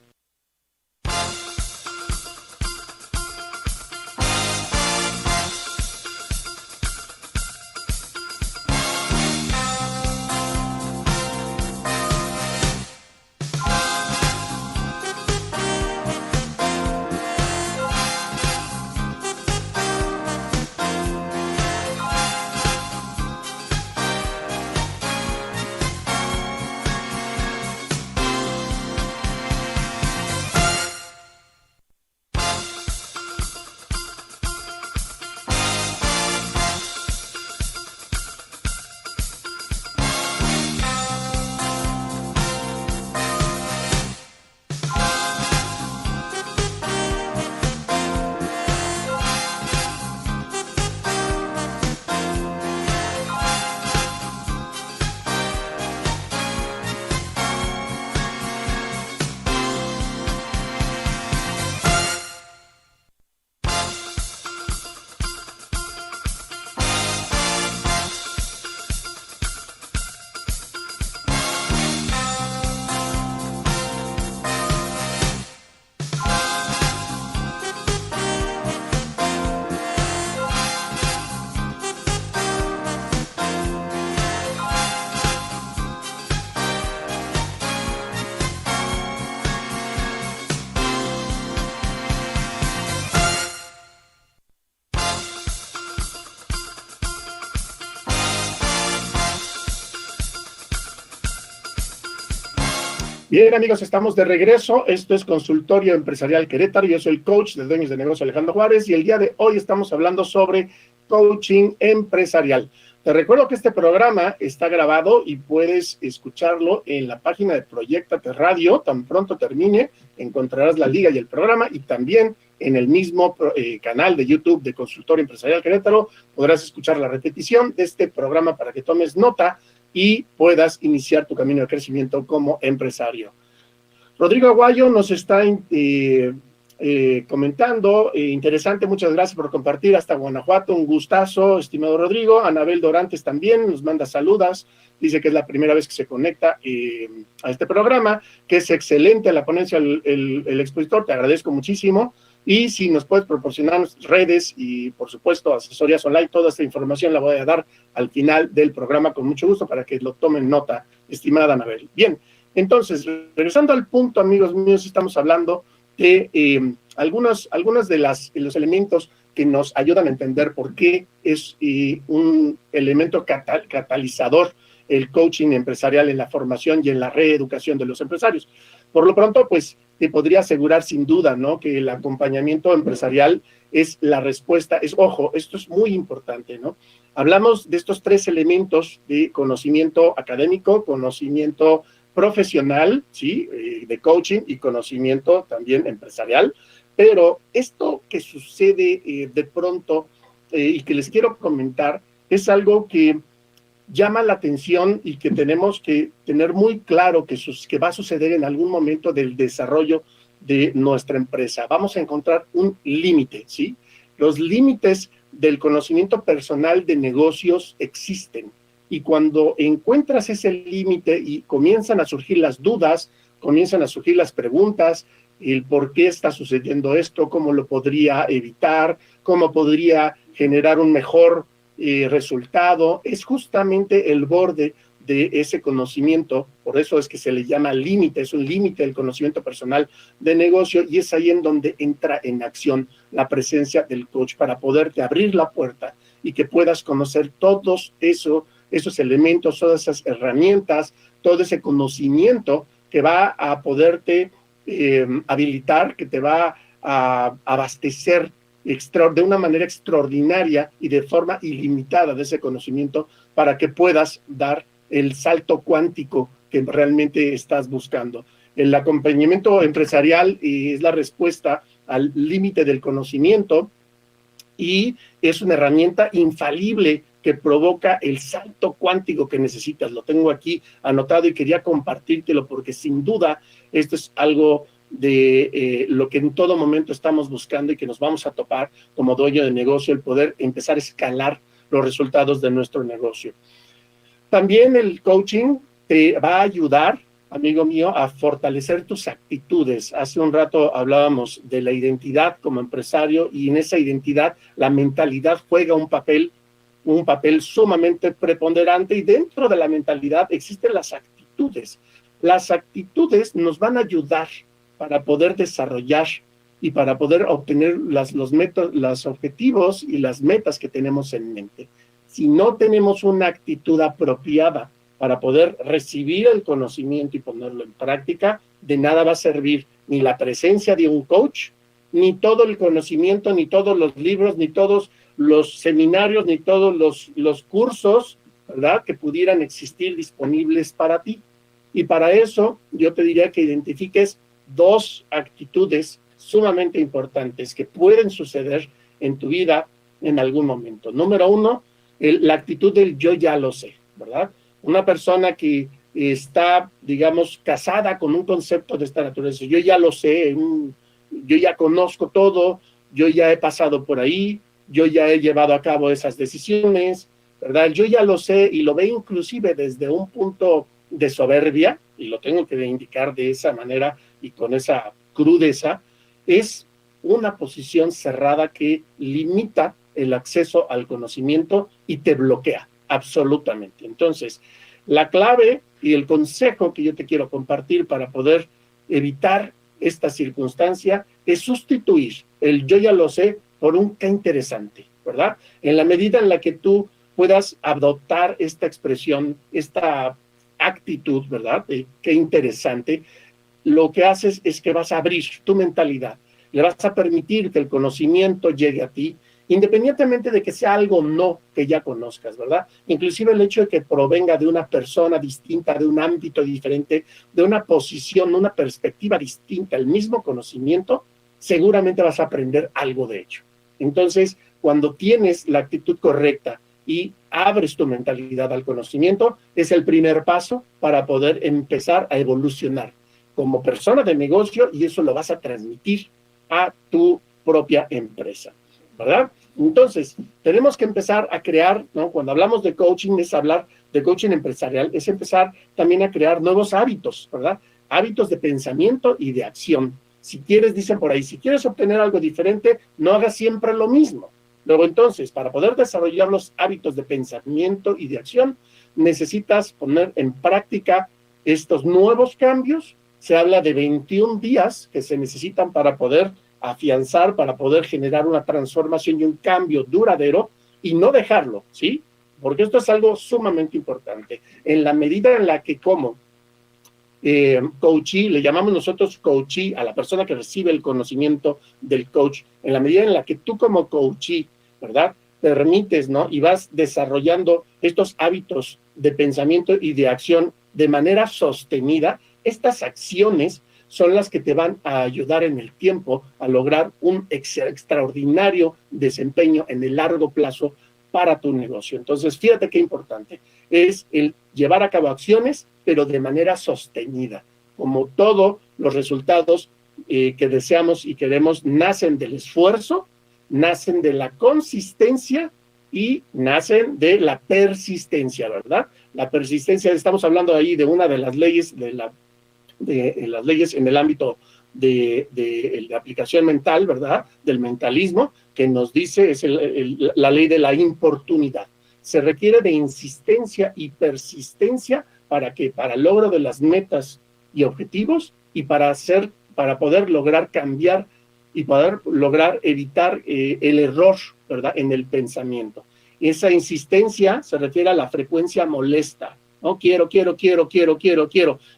Bien, amigos, estamos de regreso. Esto es Consultorio Empresarial Querétaro. Yo soy el coach de dueños de negocio, Alejandro Juárez, y el día de hoy estamos hablando sobre coaching empresarial. Te recuerdo que este programa está grabado y puedes escucharlo en la página de Proyectate Radio. Tan pronto termine, encontrarás la liga y el programa, y también en el mismo canal de YouTube de Consultorio Empresarial Querétaro podrás escuchar la repetición de este programa para que tomes nota y puedas iniciar tu camino de crecimiento como empresario. Rodrigo Aguayo nos está comentando, interesante, muchas gracias por compartir hasta Guanajuato, un gustazo, estimado Rodrigo. Anabel Dorantes también nos manda saludos, dice que es la primera vez que se conecta a este programa, que es excelente la ponencia el expositor, te agradezco muchísimo. Y si nos puedes proporcionar redes y, por supuesto, asesorías online, toda esta información la voy a dar al final del programa con mucho gusto para que lo tomen nota, estimada Anabel. Bien, entonces, regresando al punto, amigos míos, estamos hablando de algunos de los elementos que nos ayudan a entender por qué es un elemento catalizador el coaching empresarial en la formación y en la reeducación de los empresarios. Por lo pronto, pues, te podría asegurar sin duda, ¿no?, que el acompañamiento empresarial es la respuesta. Ojo, esto es muy importante, ¿no? Hablamos de estos tres elementos de conocimiento académico, conocimiento profesional, ¿sí?, de coaching, y conocimiento también empresarial, pero esto que sucede de pronto y que les quiero comentar es algo que llama la atención y que tenemos que tener muy claro que va a suceder en algún momento del desarrollo de nuestra empresa. Vamos a encontrar un límite, ¿sí? Los límites del conocimiento personal de negocios existen, y cuando encuentras ese límite y comienzan a surgir las dudas, comienzan a surgir las preguntas, el por qué está sucediendo esto, cómo lo podría evitar, cómo podría generar un mejor resultado, es justamente el borde de ese conocimiento. Por eso es que se le llama límite, es un límite del conocimiento personal de negocio, y es ahí en donde entra en acción la presencia del coach para poderte abrir la puerta y que puedas conocer todos esos elementos, todas esas herramientas, todo ese conocimiento que va a poderte habilitar, que te va a abastecer de una manera extraordinaria y de forma ilimitada de ese conocimiento, para que puedas dar el salto cuántico que realmente estás buscando. El acompañamiento empresarial es la respuesta al límite del conocimiento, y es una herramienta infalible que provoca el salto cuántico que necesitas. Lo tengo aquí anotado y quería compartírtelo porque sin duda esto es algo de lo que en todo momento estamos buscando y que nos vamos a topar como dueño de negocio, el poder empezar a escalar los resultados de nuestro negocio. También el coaching te va a ayudar, amigo mío, a fortalecer tus actitudes. Hace un rato hablábamos de la identidad como empresario, y en esa identidad la mentalidad juega un papel sumamente preponderante, y dentro de la mentalidad existen las actitudes. Las actitudes nos van a ayudar para poder desarrollar y para poder obtener los objetivos y las metas que tenemos en mente. Si no tenemos una actitud apropiada para poder recibir el conocimiento y ponerlo en práctica, de nada va a servir ni la presencia de un coach, ni todo el conocimiento, ni todos los libros, ni todos los seminarios, ni todos los cursos, ¿verdad?, que pudieran existir disponibles para ti. Y para eso yo te diría que identifiques dos actitudes sumamente importantes que pueden suceder en tu vida en algún momento. Número uno, la actitud del yo ya lo sé, ¿verdad? Una persona que está, digamos, casada con un concepto de esta naturaleza. Yo ya lo sé, yo ya conozco todo, yo ya he pasado por ahí, yo ya he llevado a cabo esas decisiones, ¿verdad? Yo ya lo sé, y lo ve inclusive desde un punto de soberbia, y lo tengo que indicar de esa manera y con esa crudeza. Es una posición cerrada que limita el acceso al conocimiento y te bloquea absolutamente. Entonces, la clave y el consejo que yo te quiero compartir para poder evitar esta circunstancia es sustituir el yo ya lo sé por un qué interesante, ¿verdad? En la medida en la que tú puedas adoptar esta expresión, esta actitud, ¿verdad?, de qué interesante, lo que haces es que vas a abrir tu mentalidad, le vas a permitir que el conocimiento llegue a ti, independientemente de que sea algo no que ya conozcas, ¿verdad? Inclusive el hecho de que provenga de una persona distinta, de un ámbito diferente, de una posición, una perspectiva distinta, el mismo conocimiento, seguramente vas a aprender algo de ello. Entonces, cuando tienes la actitud correcta y abres tu mentalidad al conocimiento, es el primer paso para poder empezar a evolucionar como persona de negocio, y eso lo vas a transmitir a tu propia empresa, ¿verdad? Entonces, tenemos que empezar a crear, ¿no? Cuando hablamos de coaching, es hablar de coaching empresarial, es empezar también a crear nuevos hábitos, ¿verdad? Hábitos de pensamiento y de acción. Si quieres, dicen por ahí, si quieres obtener algo diferente, no hagas siempre lo mismo. Luego, entonces, para poder desarrollar los hábitos de pensamiento y de acción, necesitas poner en práctica estos nuevos cambios. Se habla de 21 días que se necesitan para poder afianzar, para poder generar una transformación y un cambio duradero, y no dejarlo, ¿sí? Porque esto es algo sumamente importante. En la medida en la que como coachee, le llamamos nosotros coachee a la persona que recibe el conocimiento del coach, en la medida en la que tú como coachee, ¿verdad?, permites, ¿no?, y vas desarrollando estos hábitos de pensamiento y de acción de manera sostenida, estas acciones son las que te van a ayudar en el tiempo a lograr un extraordinario desempeño en el largo plazo para tu negocio. Entonces, fíjate qué importante es el llevar a cabo acciones, pero de manera sostenida. Como todos los resultados que deseamos y queremos nacen del esfuerzo, nacen de la consistencia y nacen de la persistencia, ¿verdad? La persistencia, estamos hablando ahí de una de las leyes, de las leyes en el ámbito de la aplicación mental, ¿verdad? Del mentalismo, que nos dice, es la ley de la importunidad. Se requiere de insistencia y persistencia para el logro de las metas y objetivos y para poder lograr cambiar y poder lograr evitar el error, ¿verdad? En el pensamiento. Esa insistencia se refiere a la frecuencia molesta, ¿no? Quiero.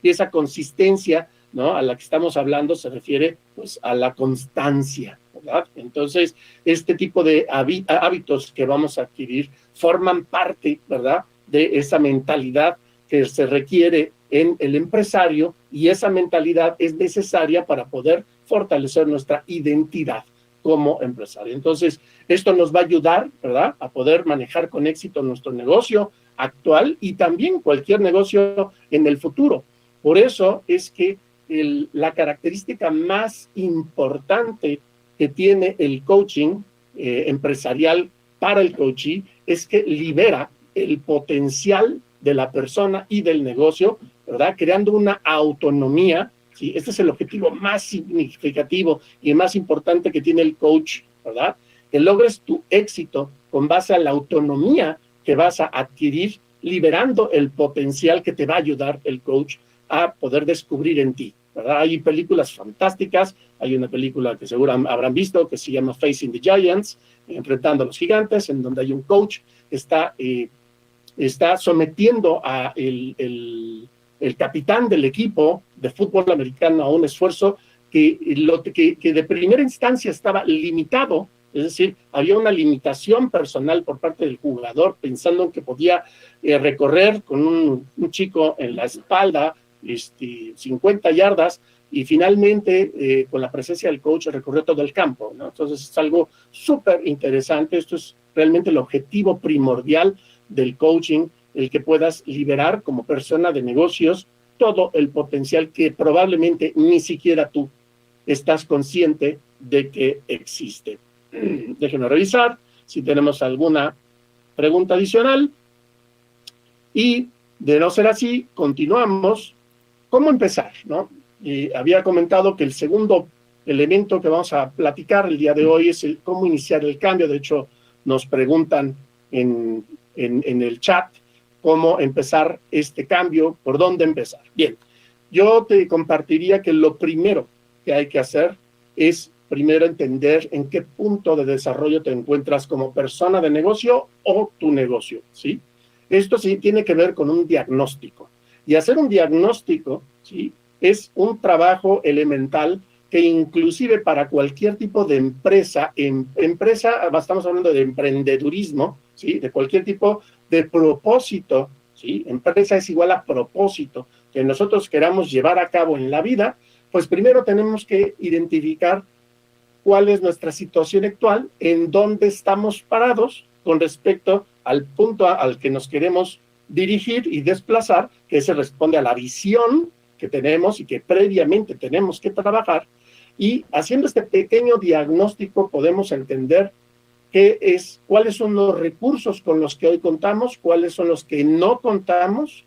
Y esa consistencia, ¿no? A la que estamos hablando se refiere, pues, a la constancia, ¿verdad? Entonces, este tipo de hábitos que vamos a adquirir forman parte, ¿verdad? De esa mentalidad que se requiere en el empresario, y esa mentalidad es necesaria para poder fortalecer nuestra identidad como empresario. Entonces, esto nos va a ayudar, ¿verdad?, a poder manejar con éxito nuestro negocio actual y también cualquier negocio en el futuro. Por eso es que la característica más importante que tiene el coaching empresarial para el coachee es que libera el potencial de la persona y del negocio, ¿verdad?, creando una autonomía. Sí, este es el objetivo más significativo y más importante que tiene el coach, ¿verdad? Que logres tu éxito con base a la autonomía que vas a adquirir, liberando el potencial que te va a ayudar el coach a poder descubrir en ti, ¿verdad? Hay películas fantásticas, hay una película que seguro habrán visto que se llama Facing the Giants, enfrentando a los gigantes, en donde hay un coach que está sometiendo a el capitán del equipo de fútbol americano a un esfuerzo que de primera instancia estaba limitado, es decir, había una limitación personal por parte del jugador, pensando en que podía recorrer con un chico en la espalda 50 yardas, y finalmente con la presencia del coach recorrió todo el campo, ¿no? Entonces es algo súper interesante. Esto es realmente el objetivo primordial del coaching, el que puedas liberar como persona de negocios todo el potencial que probablemente ni siquiera tú estás consciente de que existe. Déjenme revisar si tenemos alguna pregunta adicional, y de no ser así, continuamos. ¿Cómo empezar, no? Y había comentado que el segundo elemento que vamos a platicar el día de hoy es cómo iniciar el cambio. De hecho, nos preguntan en el chat cómo empezar este cambio, por dónde empezar. Bien, yo te compartiría que lo primero que hay que hacer es primero entender en qué punto de desarrollo te encuentras como persona de negocio o tu negocio, ¿sí? Esto sí tiene que ver con un diagnóstico. Y hacer un diagnóstico, ¿sí?, es un trabajo elemental que inclusive para cualquier tipo de empresa, estamos hablando de emprendedurismo, ¿sí?, de cualquier tipo de propósito, ¿sí? Empresa es igual a propósito que nosotros queramos llevar a cabo en la vida. Pues primero tenemos que identificar cuál es nuestra situación actual, en dónde estamos parados con respecto al punto al que nos queremos dirigir y desplazar, que se responde a la visión que tenemos y que previamente tenemos que trabajar. Y haciendo este pequeño diagnóstico podemos entender cuáles son los recursos con los que hoy contamos, cuáles son los que no contamos,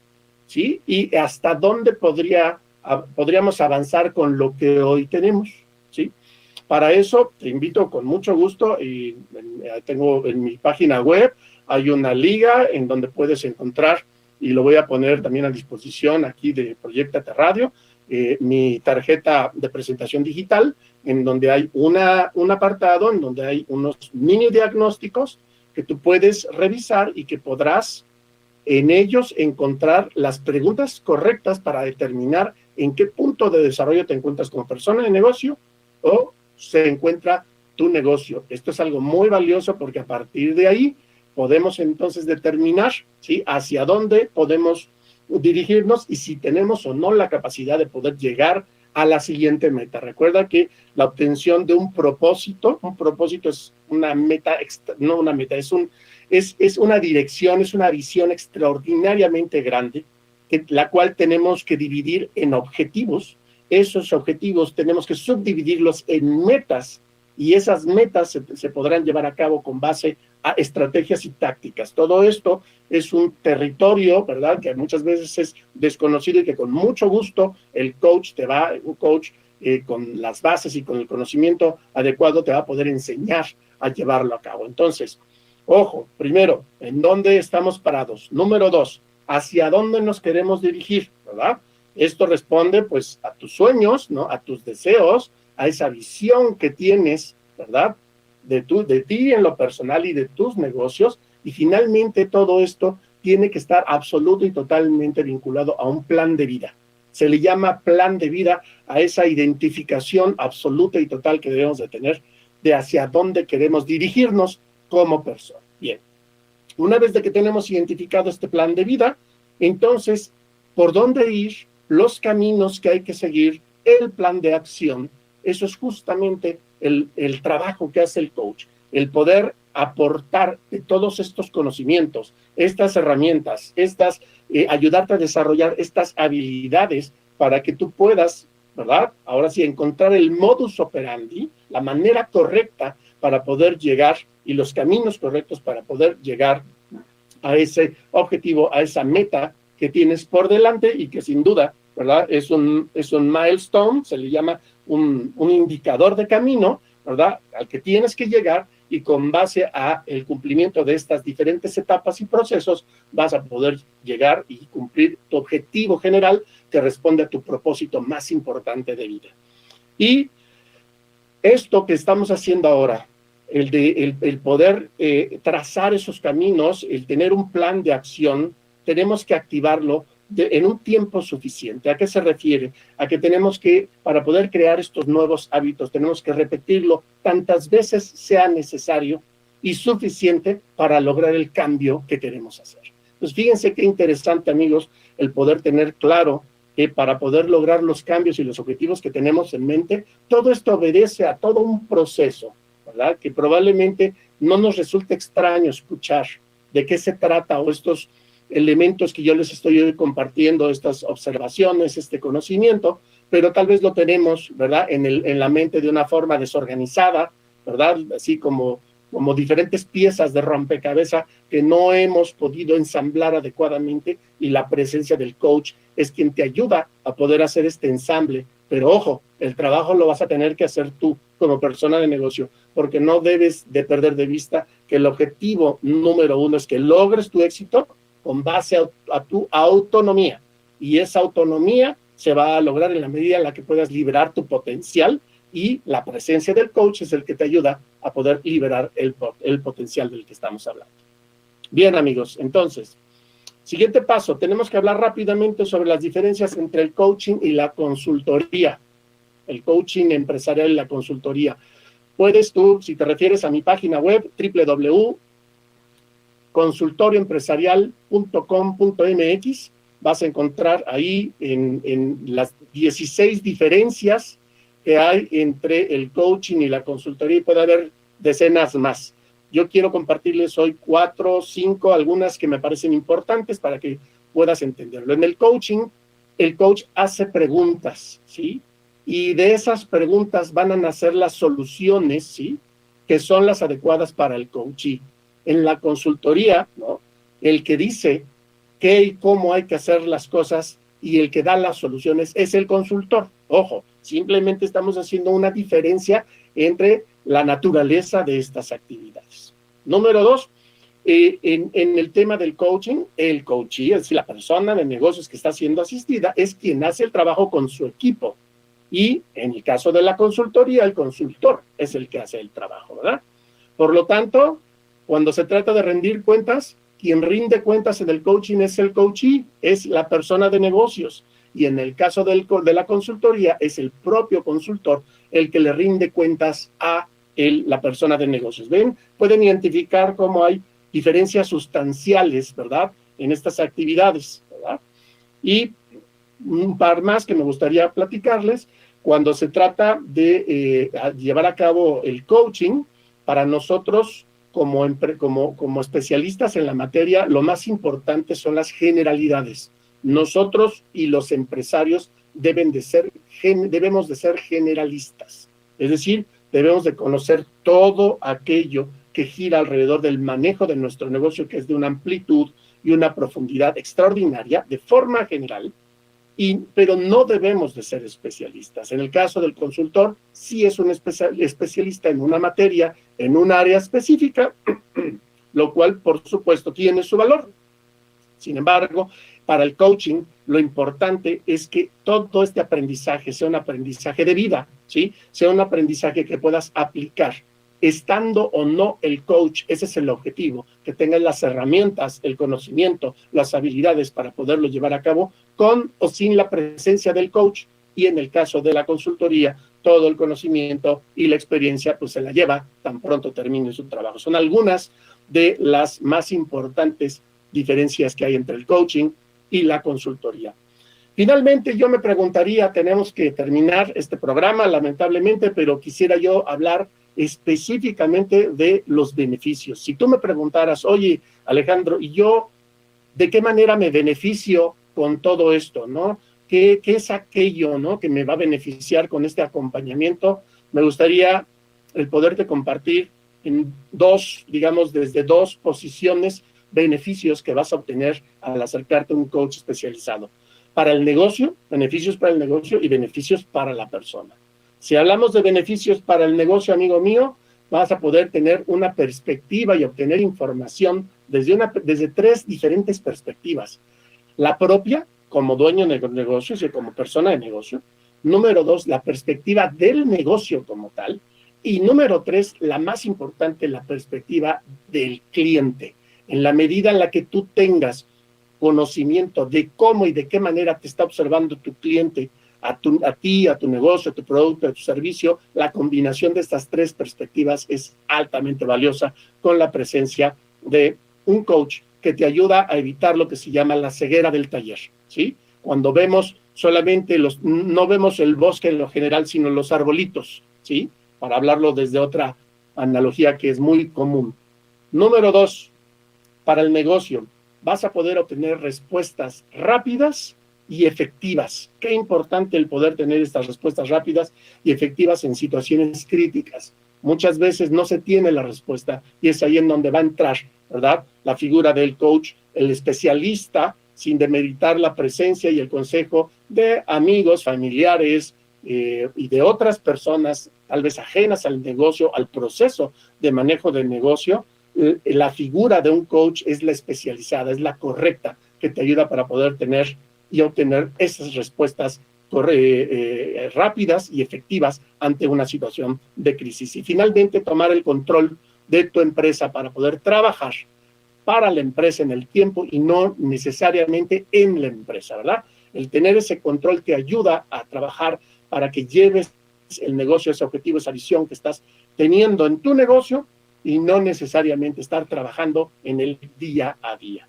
¿sí? Y hasta dónde podríamos avanzar con lo que hoy tenemos, ¿sí? Para eso te invito con mucho gusto, y tengo en mi página web, hay una liga en donde puedes encontrar, y lo voy a poner también a disposición aquí de Proyectate Radio, mi tarjeta de presentación digital, en donde hay un apartado, en donde hay unos mini diagnósticos que tú puedes revisar y que podrás en ellos encontrar las preguntas correctas para determinar en qué punto de desarrollo te encuentras como persona de negocio o se encuentra tu negocio. Esto es algo muy valioso porque a partir de ahí podemos entonces determinar, ¿sí?, hacia dónde podemos dirigirnos y si tenemos o no la capacidad de poder llegar a la siguiente meta. Recuerda que la obtención de un propósito es una meta, no una meta, es una dirección, es una visión extraordinariamente grande, la cual tenemos que dividir en objetivos. Esos objetivos tenemos que subdividirlos en metas, y esas metas se podrán llevar a cabo con base a estrategias y tácticas. Todo esto es un territorio, ¿verdad?, que muchas veces es desconocido y que con mucho gusto un coach con las bases y con el conocimiento adecuado te va a poder enseñar a llevarlo a cabo. Entonces, ojo, primero, ¿en dónde estamos parados? Número 2, ¿hacia dónde nos queremos dirigir?, ¿verdad? Esto responde, pues, a tus sueños, ¿no?, a tus deseos, a esa visión que tienes, ¿verdad?, de ti en lo personal y de tus negocios. Y finalmente todo esto tiene que estar absoluto y totalmente vinculado a un plan de vida. Se le llama plan de vida a esa identificación absoluta y total que debemos de tener de hacia dónde queremos dirigirnos como persona. Bien, una vez de que tenemos identificado este plan de vida, entonces, ¿por dónde ir? Los caminos que hay que seguir, el plan de acción. Eso es justamente el trabajo que hace el coach, el poder aportar de todos estos conocimientos, estas herramientas, ayudarte a desarrollar estas habilidades para que tú puedas, ¿verdad?, ahora sí, encontrar el modus operandi, la manera correcta para poder llegar y los caminos correctos para poder llegar a ese objetivo, a esa meta que tienes por delante y que sin duda, ¿verdad?, es un milestone, se le llama un indicador de camino, ¿verdad?, al que tienes que llegar, y con base a el cumplimiento de estas diferentes etapas y procesos vas a poder llegar y cumplir tu objetivo general que responde a tu propósito más importante de vida. Y esto que estamos haciendo ahora, el poder trazar esos caminos, el tener un plan de acción, tenemos que activarlo en un tiempo suficiente. ¿A qué se refiere? A que tenemos que, para poder crear estos nuevos hábitos, tenemos que repetirlo tantas veces sea necesario y suficiente para lograr el cambio que queremos hacer. Pues fíjense qué interesante, amigos, el poder tener claro que para poder lograr los cambios y los objetivos que tenemos en mente, todo esto obedece a todo un proceso, ¿verdad?, que probablemente no nos resulte extraño escuchar de qué se trata, o estos elementos que yo les estoy hoy compartiendo, estas observaciones, este conocimiento, pero tal vez lo tenemos, ¿verdad?, en la mente de una forma desorganizada, ¿verdad?, así como diferentes piezas de rompecabezas que no hemos podido ensamblar adecuadamente, y la presencia del coach es quien te ayuda a poder hacer este ensamble. Pero ojo, el trabajo lo vas a tener que hacer tú como persona de negocio, porque no debes de perder de vista que el objetivo número 1 es que logres tu éxito con base a tu autonomía, y esa autonomía se va a lograr en la medida en la que puedas liberar tu potencial, y la presencia del coach es el que te ayuda a poder liberar el potencial del que estamos hablando. Bien, amigos, entonces, siguiente paso, tenemos que hablar rápidamente sobre las diferencias entre el coaching y la consultoría, el coaching empresarial y la consultoría. Puedes tú, si te refieres a mi página web, www.consultorioempresarial.com.mx, vas a encontrar ahí en las 16 diferencias que hay entre el coaching y la consultoría, y puede haber decenas más. Yo quiero compartirles hoy 4 o 5, algunas que me parecen importantes para que puedas entenderlo. En el coaching, el coach hace preguntas, ¿sí?, y de esas preguntas van a nacer las soluciones, ¿sí?, que son las adecuadas para el coachee. En la consultoría, ¿no?, el que dice qué y cómo hay que hacer las cosas y el que da las soluciones es el consultor. Ojo, simplemente estamos haciendo una diferencia entre la naturaleza de estas actividades. Número 2, en el tema del coaching, el coachee, es decir, la persona de negocios que está siendo asistida, es quien hace el trabajo con su equipo. Y en el caso de la consultoría, el consultor es el que hace el trabajo, ¿verdad? Por lo tanto, cuando se trata de rendir cuentas, quien rinde cuentas en el coaching es el coachee, es la persona de negocios. Y en el caso de la consultoría, es el propio consultor el que le rinde cuentas a la persona de negocios. ¿Ven? Pueden identificar cómo hay diferencias sustanciales, ¿verdad?, en estas actividades, ¿verdad? Y un par más que me gustaría platicarles. Cuando se trata de llevar a cabo el coaching, para nosotros como especialistas en la materia, lo más importante son las generalidades. Nosotros y los empresarios debemos de ser generalistas, es decir, debemos de conocer todo aquello que gira alrededor del manejo de nuestro negocio, que es de una amplitud y una profundidad extraordinaria, de forma general, pero no debemos de ser especialistas. En el caso del consultor, sí es un especialista en una materia, en un área específica, lo cual, por supuesto, tiene su valor. Sin embargo, para el coaching, lo importante es que todo este aprendizaje sea un aprendizaje de vida, ¿sí? Sea un aprendizaje que puedas aplicar, estando o no el coach. Ese es el objetivo, que tengas las herramientas, el conocimiento, las habilidades para poderlo llevar a cabo con o sin la presencia del coach. Y en el caso de la consultoría, todo el conocimiento y la experiencia pues se la lleva tan pronto termine su trabajo. Son algunas de las más importantes diferencias que hay entre el coaching y la consultoría. Finalmente, yo me preguntaría, tenemos que terminar este programa, lamentablemente, pero quisiera yo hablar específicamente de los beneficios. Si tú me preguntaras, oye, Alejandro, ¿y yo de qué manera me beneficio con todo esto, no? ¿Qué es aquello, no, que me va a beneficiar con este acompañamiento? Me gustaría el poderte compartir en dos, digamos, desde dos posiciones, beneficios que vas a obtener al acercarte a un coach especializado. Para el negocio, beneficios para el negocio y beneficios para la persona. Si hablamos de beneficios para el negocio, amigo mío, vas a poder tener una perspectiva y obtener información desde tres diferentes perspectivas. La propia, como dueño de negocios y como persona de negocio. Número dos, la perspectiva del negocio como tal. Y número tres, la más importante, la perspectiva del cliente. En la medida en la que tú tengas conocimiento de cómo y de qué manera te está observando tu cliente, a ti, a tu negocio, a tu producto, a tu servicio, la combinación de estas tres perspectivas es altamente valiosa con la presencia de un coach que te ayuda a evitar lo que se llama la ceguera del taller, ¿sí? Cuando vemos solamente no vemos el bosque en lo general, sino los arbolitos, ¿sí? Para hablarlo desde otra analogía que es muy común. Número dos, para el negocio, vas a poder obtener respuestas rápidas y efectivas. Qué importante el poder tener estas respuestas rápidas y efectivas en situaciones críticas. Muchas veces no se tiene la respuesta y es ahí en donde va a entrar, ¿verdad? La figura del coach, el especialista, sin demeritar la presencia y el consejo de amigos, familiares y de otras personas, tal vez ajenas al negocio, al proceso de manejo del negocio. La figura de un coach es la especializada, es la correcta, que te ayuda para poder tener y obtener esas respuestas rápidas y efectivas ante una situación de crisis. Y finalmente, tomar el control de tu empresa para poder trabajar para la empresa en el tiempo y no necesariamente en la empresa, ¿verdad? El tener ese control te ayuda a trabajar para que lleves el negocio, ese objetivo, esa visión que estás teniendo en tu negocio y no necesariamente estar trabajando en el día a día.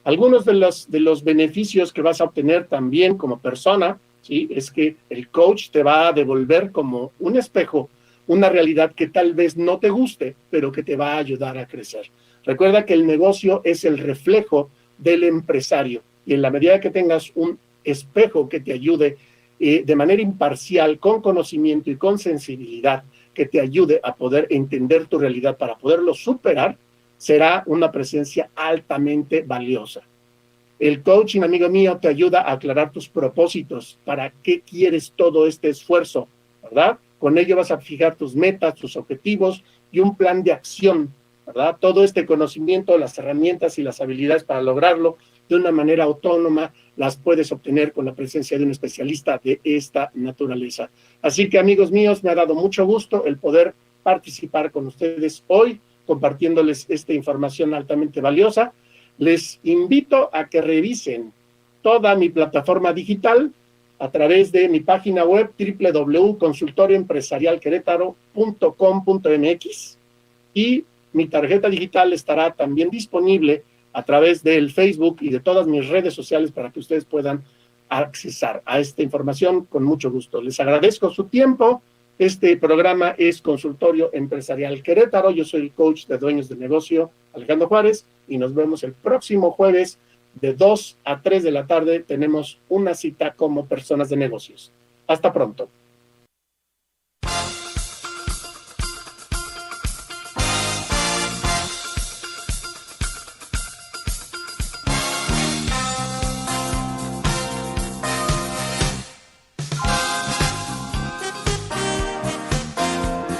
Algunos de los beneficios que vas a obtener también como persona, ¿sí? Es que el coach te va a devolver como un espejo, una realidad que tal vez no te guste, pero que te va a ayudar a crecer. Recuerda que el negocio es el reflejo del empresario y en la medida que tengas un espejo que te ayude de manera imparcial, con conocimiento y con sensibilidad, que te ayude a poder entender tu realidad para poderlo superar, será una presencia altamente valiosa. El coaching, amigo mío, te ayuda a aclarar tus propósitos. ¿Para qué quieres todo este esfuerzo? ¿Verdad? Con ello vas a fijar tus metas, tus objetivos y un plan de acción, ¿verdad? Todo este conocimiento, las herramientas y las habilidades para lograrlo de una manera autónoma, las puedes obtener con la presencia de un especialista de esta naturaleza. Así que, amigos míos, me ha dado mucho gusto el poder participar con ustedes hoy, compartiéndoles esta información altamente valiosa. Les invito a que revisen toda mi plataforma digital a través de mi página web www.consultorioempresarialquerétaro.com.mx y mi tarjeta digital estará también disponible a través del Facebook y de todas mis redes sociales para que ustedes puedan accesar a esta información con mucho gusto. Les agradezco su tiempo, Este programa es Consultorio Empresarial Querétaro. Yo soy el coach de dueños de negocio, Alejandro Juárez, y nos vemos el próximo jueves de 2 a 3 de la tarde. Tenemos una cita como personas de negocios. Hasta pronto.